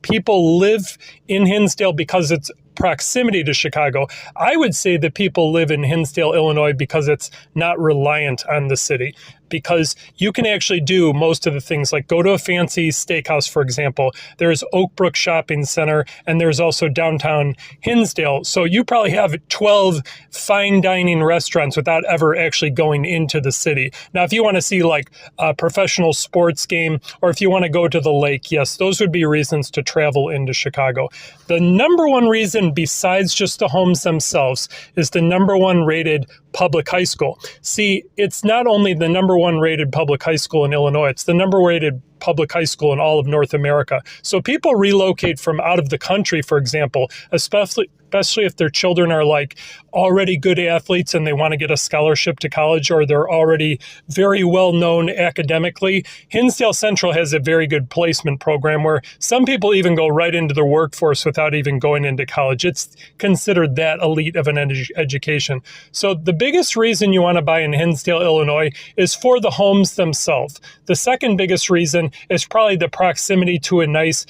people live in Hinsdale because it's proximity to Chicago. I would say that people live in Hinsdale, Illinois because it's not reliant on the city, because you can actually do most of the things, like go to a fancy steakhouse, for example. There's Oak Brook Shopping Center, and there's also downtown Hinsdale. So you probably have 12 fine dining restaurants without ever actually going into the city. Now, if you want to see like a professional sports game, or if you want to go to the lake, yes, those would be reasons to travel into Chicago. The number one reason, besides just the homes themselves, is the number one rated public high school. See, it's not only the number one rated public high school in Illinois, it's the number rated public high school in all of North America. So people relocate from out of the country, for example, especially if their children are like already good athletes and they want to get a scholarship to college, or they're already very well known academically. Hinsdale Central has a very good placement program where some people even go right into the workforce without even going into college. It's considered that elite of an education. So the biggest reason you want to buy in Hinsdale, Illinois is for the homes themselves. The second biggest reason is probably the proximity to a nice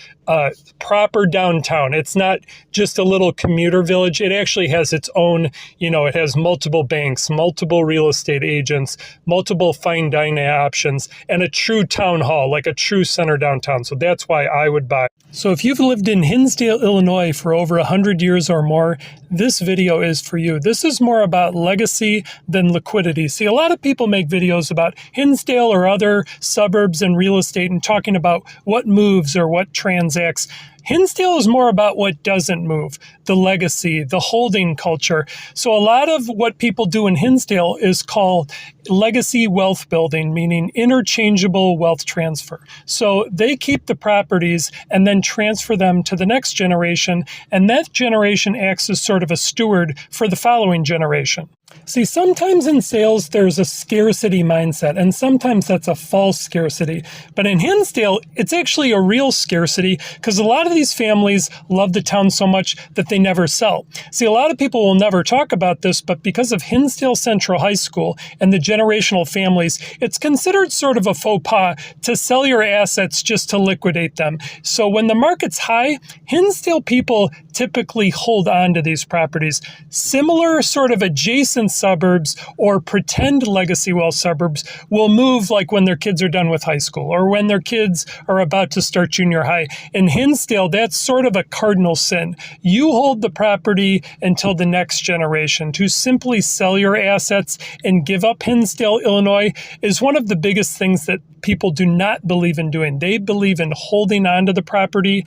proper downtown. It's not just a little commuter village. It actually has its own, it has multiple banks, multiple real estate agents, multiple fine dining options, and a true town hall, like a true center downtown. So that's why I would buy. So if you've lived in Hinsdale, Illinois for over 100 years or more, this video is for you. This is more about legacy than liquidity. See, a lot of people make videos about Hinsdale or other suburbs and real estate and talking about what moves or what transacts. Hinsdale is more about what doesn't move, the legacy, the holding culture. So a lot of what people do in Hinsdale is called legacy wealth building, meaning interchangeable wealth transfer. So they keep the properties and then transfer them to the next generation, and that generation acts as sort of a steward for the following generation. See, sometimes in sales, there's a scarcity mindset, and sometimes that's a false scarcity. But in Hinsdale, it's actually a real scarcity because a lot of these families love the town so much that they never sell. See, a lot of people will never talk about this, but because of Hinsdale Central High School and the generational families, it's considered sort of a faux pas to sell your assets just to liquidate them. So when the market's high, Hinsdale people typically hold on to these properties. Similar sort of adjacent suburbs or pretend legacy wealth suburbs will move like when their kids are done with high school or when their kids are about to start junior high. In Hinsdale, that's sort of a cardinal sin. You hold the property until the next generation. To simply sell your assets and give up Hinsdale, Illinois is one of the biggest things that people do not believe in doing. They believe in holding on to the property,